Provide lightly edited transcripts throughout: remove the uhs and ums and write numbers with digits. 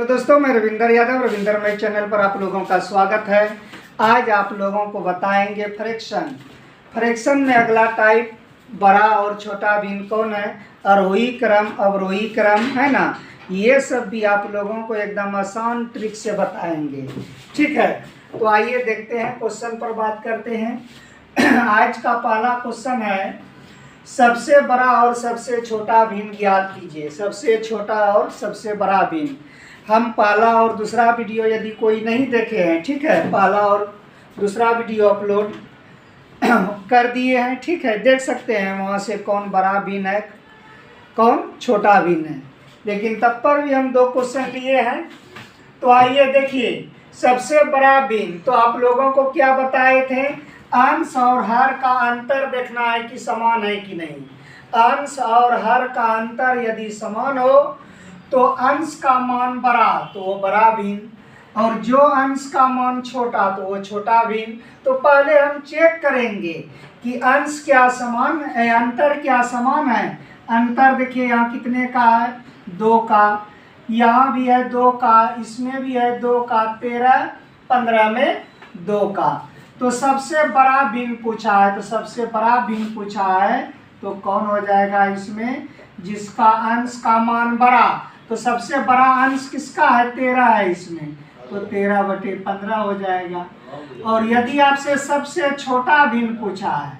तो दोस्तों, मैं रविंदर यादव रविंदरमय चैनल पर आप लोगों का स्वागत है। आज आप लोगों को बताएंगे फ्रैक्शन में अगला टाइप बड़ा और छोटा भिन्न कौन है, आरोही क्रम अवरोही क्रम है ना। ये सब भी आप लोगों को एकदम आसान ट्रिक से बताएंगे। ठीक है, तो आइए देखते हैं, क्वेश्चन पर बात करते हैं। आज का पहला क्वेश्चन है, सबसे बड़ा और सबसे छोटा भिन्न ज्ञात कीजिए। सबसे छोटा और सबसे बड़ा भिन्न। हम पहला और दूसरा वीडियो यदि कोई नहीं देखे हैं, ठीक है, पहला और दूसरा वीडियो अपलोड कर दिए हैं, ठीक है, देख सकते हैं वहाँ से कौन बड़ा भिन्न है कौन छोटा भिन्न है। लेकिन तब पर भी हम दो क्वेश्चन लिए हैं। तो आइए देखिए, सबसे बड़ा भिन्न तो आप लोगों को क्या बताए थे, अंश और हर का अंतर देखना है कि समान है कि नहीं। अंश और हर का अंतर यदि समान हो तो अंश का मान बड़ा तो वो बड़ा भिन्न, और जो अंश का मान छोटा तो वो छोटा भिन्न। तो पहले हम चेक करेंगे कि अंश क्या समान है, अंतर क्या समान है। अंतर देखिए यहाँ कितने का है, 2 का, यहाँ भी है 2 का, इसमें भी है 2 का, 13 15 में 2 का। तो सबसे बड़ा भिन्न पूछा है, तो सबसे बड़ा भिन्न पूछा है तो कौन हो जाएगा इसमें, जिसका अंश का मान बड़ा। तो सबसे बड़ा अंश किसका है, 13 है इसमें, तो 13/15 हो जाएगा। और यदि आपसे सबसे छोटा भिन्न पूछा है,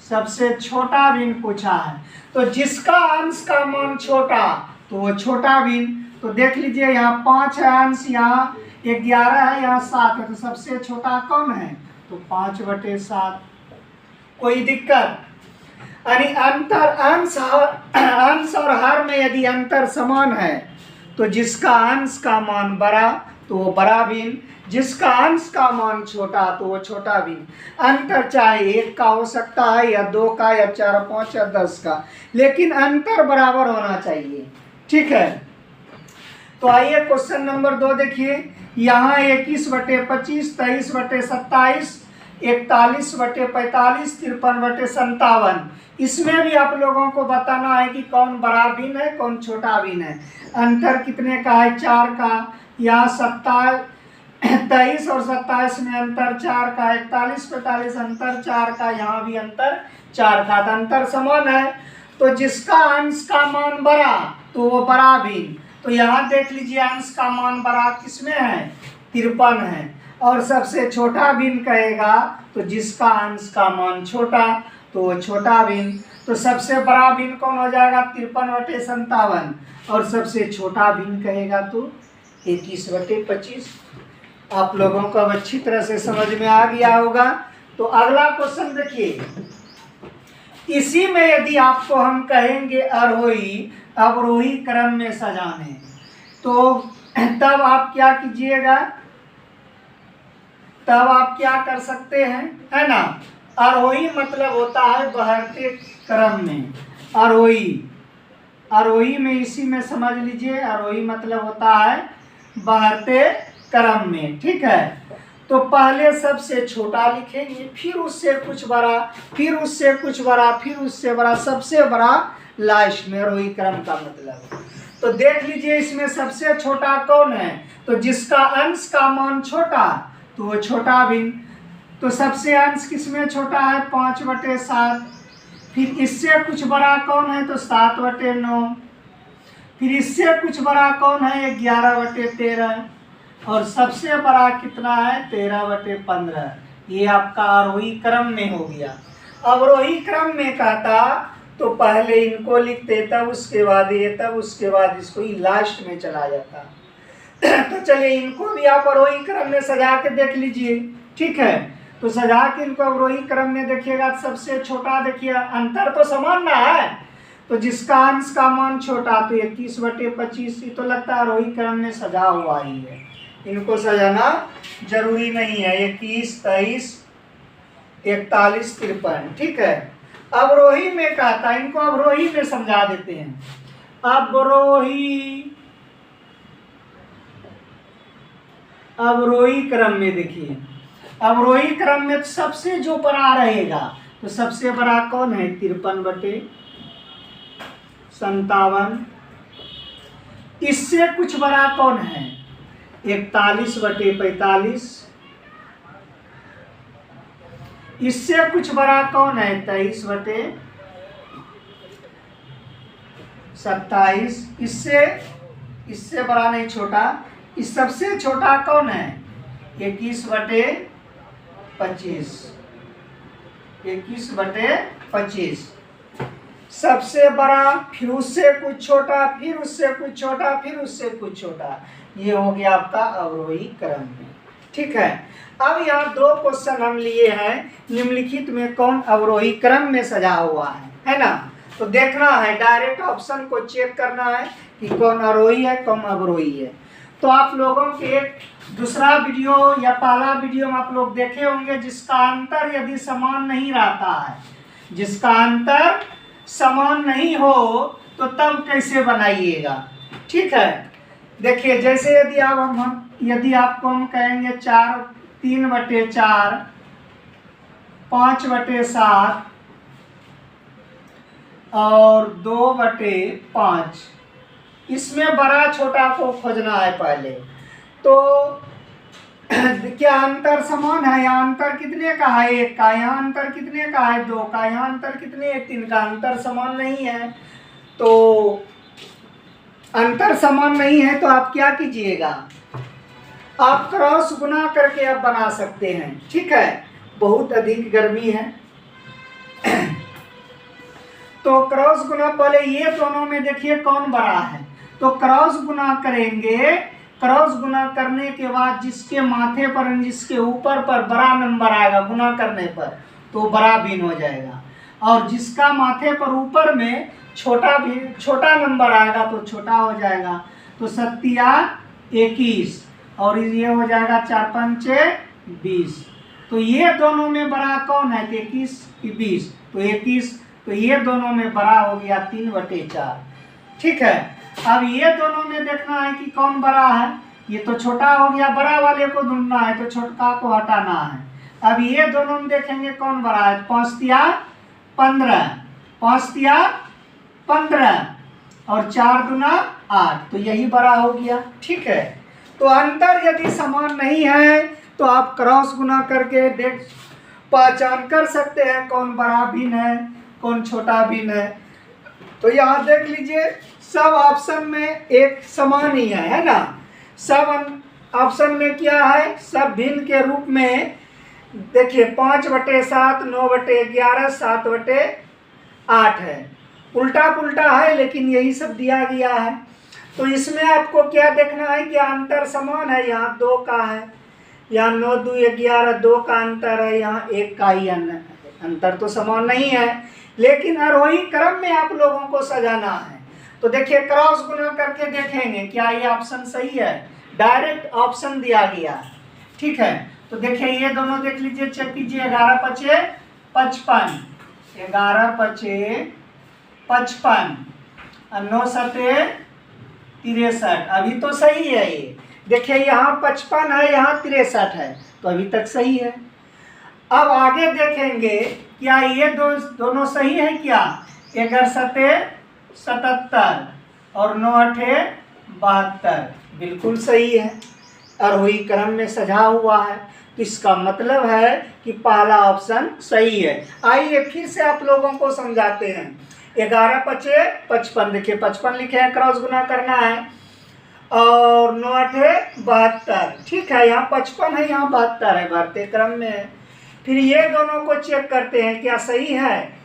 सबसे छोटा भिन्न पूछा है, तो जिसका अंश का मान छोटा तो वो छोटा भिन्न। तो देख लीजिए, यहाँ 5 है अंश, यहाँ 11 है, यहाँ 7 है, तो सबसे छोटा कौन है, तो 5/7। कोई दिक्कत? यानी अंतर अंश और हर में यदि अंतर समान है तो जिसका अंश का मान बड़ा तो वो बड़ा भिन्न, जिसका अंश का मान छोटा तो वो छोटा भिन्न। अंतर चाहे 1 का हो सकता है या 2 का या 4 5 या 10 का, लेकिन अंतर बराबर होना चाहिए। ठीक है, तो आइए क्वेश्चन नंबर 2 देखिए। यहाँ 21/25, 23/27, 41/45, 53/57। इसमें भी आप लोगों को बताना है कि कौन बड़ा भिन्न है कौन छोटा भिन्न है। अंतर कितने का है, 4 का, यहाँ 23 और 27 में अंतर 4 का, 41-45 अंतर 4 का, यहाँ भी अंतर 4 का, तो अंतर समान है। तो जिसका अंश का मान बड़ा तो वो बड़ा भिन्न। तो यहाँ देख लीजिए, अंश का मान बड़ा किसमें है, 53 है। और सबसे छोटा भिन्न कहेगा तो जिसका अंश का मान छोटा तो वो छोटा भिन्न। तो सबसे बड़ा भिन्न कौन हो जाएगा, 53/57, और सबसे छोटा भिन्न कहेगा तो 21/25। आप लोगों को अब अच्छी तरह से समझ में आ गया होगा। तो अगला क्वेश्चन देखिए, इसी में यदि आपको हम कहेंगे आरोही अवरोही क्रम में सजाने, तो तब आप क्या कीजिएगा, तब आप क्या कर सकते हैं, है ना। आरोही मतलब होता है बढ़ते क्रम में, आरोही में इसी में समझ लीजिए, आरोही मतलब होता है बढ़ते क्रम में। ठीक है, तो पहले सबसे छोटा लिखेंगे, फिर उससे कुछ बड़ा, फिर उससे कुछ बड़ा, फिर उससे बड़ा, सबसे बड़ा लास्ट में, आरोही क्रम का मतलब। तो देख लीजिए, इसमें सबसे छोटा कौन है, तो जिसका अंश का मान छोटा तो वो छोटा भिन्न। तो सबसे अंश किसमें छोटा है, 5/7। फिर इससे कुछ बड़ा कौन है, तो 7/9। फिर इससे कुछ बड़ा कौन है, 11/13। और सबसे बड़ा कितना है, 13/15। ये आपका आरोही क्रम में हो गया। अवरोही क्रम में कहता तो पहले इनको लिखते, तब उसके बाद ये, तब उसके बाद इसको, ही लास्ट में चला जाता। तो चलिए, इनको भी आप आरोही क्रम में सजा के देख लीजिए। ठीक है, तो सजा के इनको अवरोही क्रम में देखिएगा, सबसे छोटा देखिए, अंतर तो समान ना है, तो जिसका अंश का मान छोटा तो 21/25। तो लगता है आरोही क्रम में सजा हुआ ही है, इनको सजाना जरूरी नहीं है। 21, 23, 41, 53। ठीक है, अवरोही में कहता है, इनको अवरोही में समझा देते हैं। अवरोही क्रम में देखिए, अवरोही क्रम में सबसे जो बड़ा रहेगा, तो सबसे बड़ा कौन है, 53/57। इससे कुछ बड़ा कौन है, 41/45। इससे कुछ बड़ा कौन है? 23/27। इससे बड़ा नहीं, छोटा। इस सबसे छोटा कौन है? 21/25। 21/25 सबसे बड़ा, फिर उससे कुछ छोटा, फिर उससे कुछ छोटा, फिर उससे कुछ छोटा। ये हो गया आपका अवरोही क्रम में। ठीक है। अब यहाँ 2 क्वेश्चन हम लिए हैं, निम्नलिखित में कौन अवरोही क्रम में सजा हुआ है ना। तो देखना है, डायरेक्ट ऑप्शन को चेक करना है कि कौन आरोही है कौन अवरोही है। तो आप लोगों के एक दूसरा वीडियो या पहला वीडियो में आप लोग देखे होंगे, जिसका अंतर यदि समान नहीं रहता है, जिसका अंतर समान नहीं हो तो तब कैसे बनाइएगा। ठीक है। देखिए, जैसे यदि आपको हम कहेंगे 3/4, 5/7 और 2/5, इसमें बड़ा छोटा को खोजना है पहले। तो क्या अंतर समान है? यहाँ अंतर कितने का है? 1 का। यहाँ अंतर कितने का है? 2 का। यहाँ अंतर कितने? 3 का। अंतर समान नहीं है। तो अंतर समान नहीं है तो आप क्या कीजिएगा, आप क्रॉस गुना करके आप बना सकते हैं। ठीक है। बहुत अधिक गर्मी है तो क्रॉस गुना, पहले ये दोनों में देखिए कौन बड़ा है, तो क्रॉस गुना करेंगे। क्रॉस गुना करने के बाद जिसके माथे पर, जिसके ऊपर पर बड़ा नंबर आएगा गुना करने पर, तो बड़ा भिन्न हो जाएगा। और जिसका माथे पर ऊपर में छोटा नंबर आएगा तो छोटा हो जाएगा। तो 21 और ये हो जाएगा 4×5 = 20। तो ये दोनों में बड़ा कौन है? 21 कि 20? तो 21। तो ये दोनों में बड़ा हो गया 3/4। ठीक है। अब ये दोनों में देखना है कि कौन बड़ा है। ये तो छोटा हो गया, बड़ा वाले को ढूंढना है तो छोटा को हटाना है। अब ये दोनों में देखेंगे कौन बड़ा है। 5×3 = 15, 5×3 और 4×2 = 8। तो यही बड़ा हो गया। ठीक है। तो अंतर यदि समान नहीं है तो आप क्रॉस गुना करके पहचान कर सकते हैं कौन बड़ा भिन्न है कौन छोटा भिन्न है। तो यहाँ देख लीजिए, सब ऑप्शन में एक समान ही है ना। सब ऑप्शन में क्या है? सब भिन्न के रूप में। देखिए 5/7, 9/11, 7/8 है। उल्टा पुल्टा है लेकिन यही सब दिया गया है। तो इसमें आपको क्या देखना है कि अंतर समान है। यहाँ 2 का है, यहाँ 9, 2, 11, 2 का अंतर है, यहाँ 1 का ही अंतर तो समान नहीं है। लेकिन आरोही क्रम में आप लोगों को सजाना है। तो देखिए, क्रॉस गुना करके देखेंगे क्या ये ऑप्शन सही है। डायरेक्ट ऑप्शन दिया गया है। ठीक है। तो देखिए, ये दोनों देख लीजिए, चेक कीजिए। 11×5 = 55, 11×5 = 55 और 9×7 = 63। अभी तो सही है ये। देखिए, यहाँ 55 है, यहाँ 63 है, तो अभी तक सही है। अब आगे देखेंगे क्या ये दोनों सही है क्या। 11×7 = 77 और 9×8 = 72, बिल्कुल सही है। आरोही क्रम में सजा हुआ है। तो इसका मतलब है कि पहला ऑप्शन सही है। आइए फिर से आप लोगों को समझाते हैं। 11×5 = 55, देखिए 55 लिखे हैं, क्रॉस गुना करना है। और 9×8 = 72। ठीक है। यहाँ 55 है, यहाँ 72 है, बढ़ते क्रम में है। फिर ये दोनों को चेक करते हैं क्या सही है।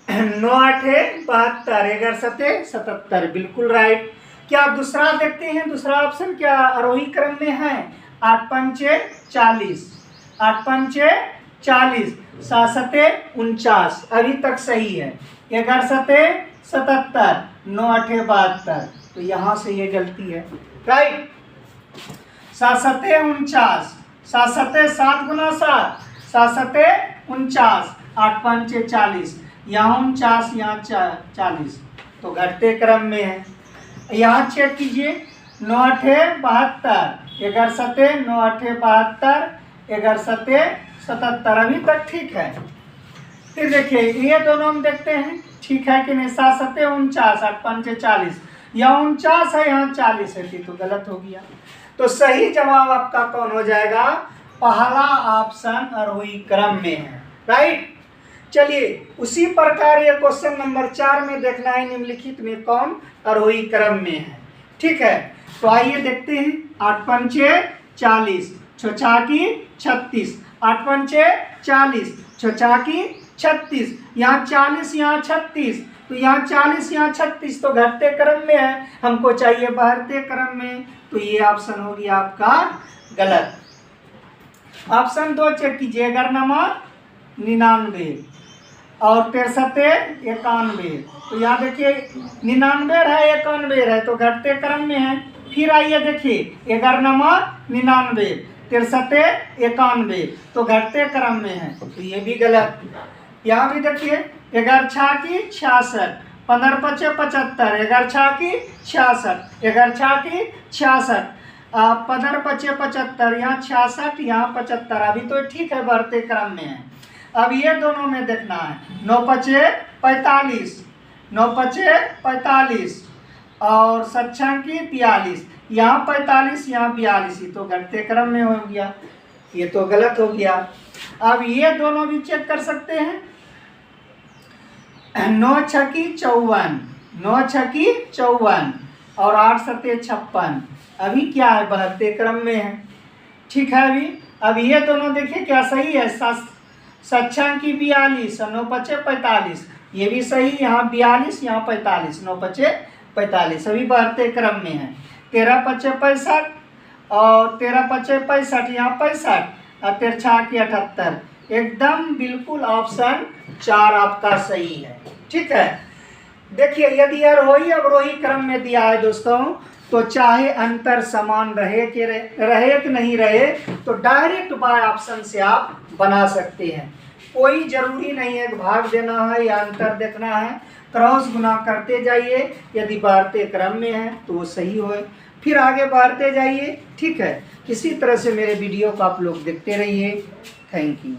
9×8 = 72, 11×7 = 77, बिल्कुल राइट। क्या दूसरा देखते हैं, दूसरा ऑप्शन क्या आरोही क्रम में है। 8×5 = 40, 8×5 = 40, 7×7 = 49, अभी तक सही है। 11×7 = 77, 9×8 = 72, तो यहाँ से ये गलती है, राइट। 7×7 = 49, 7×7 = 7×7, 7×7 = 49, 8×5 = 40, यहाँ 49, यहाँ 40, तो घटते क्रम में है। यहाँ चेक कीजिए। 9×8 = 72, 11×7 = 9×8 = 72, 11×7 = 77, अभी तक ठीक है। फिर देखिए, ये दोनों हम देखते हैं ठीक है कि नहीं। 7×7 = 49, 8×5 = 40, यहाँ 49 है, यहाँ 40 है, तो गलत हो गया। तो सही जवाब आपका कौन हो जाएगा? पहला ऑप्शन आरोही क्रम में है, राइट। चलिए उसी प्रकार ये क्वेश्चन नंबर 4 में देखना है, निम्नलिखित में कौन आरोही क्रम में है। ठीक है, तो आइए देखते हैं। 8 पंचे 40, छुछाकी 36, 8 पंचे 40, छुछाकी 36, यहाँ 40 यहाँ 36, तो यहाँ 40 यहाँ 36, तो घटते क्रम में है, हमको चाहिए बढ़ते क्रम में, तो ये ऑप्शन हो गया आपका गलत। ऑप्शन 2 चेक कीजिए। 99 और 63 91, तो यहाँ देखिए 99 है 91 है, तो घटते क्रम में है। फिर आइए देखिए 99 63 91, तो घटते क्रम में है, तो ये भी गलत। यहाँ भी देखिए 11 छाकी 66, 15 पचे 75, 11 छाकी 66, 11 छाकी 66, 15 पचे 75, यहाँ 66 यहाँ 75, अभी तो ठीक है, बढ़ते क्रम में है। अब ये दोनों में देखना है। 9 पचे 45, 9 पचे 45 और 7 छंकी 42, यहाँ 45 यहाँ 42, तो घटते क्रम में हो गया, ये तो गलत हो गया। अब ये दोनों भी चेक कर सकते हैं। 9 छकी 54, 9 छकी 54 और 8 सते 56, अभी क्या है? बढ़ते क्रम में है। ठीक है, अभी ये दोनों देखिए क्या सही है। 7 छंकी 42 और 9 पचे 45, ये भी सही, यहाँ 42 यहाँ 45, 9 पचे 45, अभी बढ़ते क्रम में है। 13 पचे 65 और 13 पचे 65, यहाँ 65 और 13 छाकी 78, एकदम बिल्कुल ऑप्शन 4 आपका सही है। ठीक है, देखिए यदि आरोही अवरोही क्रम में दिया है दोस्तों, तो चाहे अंतर समान रहे कि नहीं रहे, तो डायरेक्ट बाय ऑप्शन से आप बना सकते हैं। कोई जरूरी नहीं है भाग देना है या अंतर देखना है, क्रॉस गुना करते जाइए। यदि बढ़ते क्रम में है तो वो सही हो, फिर आगे बढ़ते जाइए। ठीक है, इसी तरह से मेरे वीडियो को आप लोग देखते रहिए। Thank you.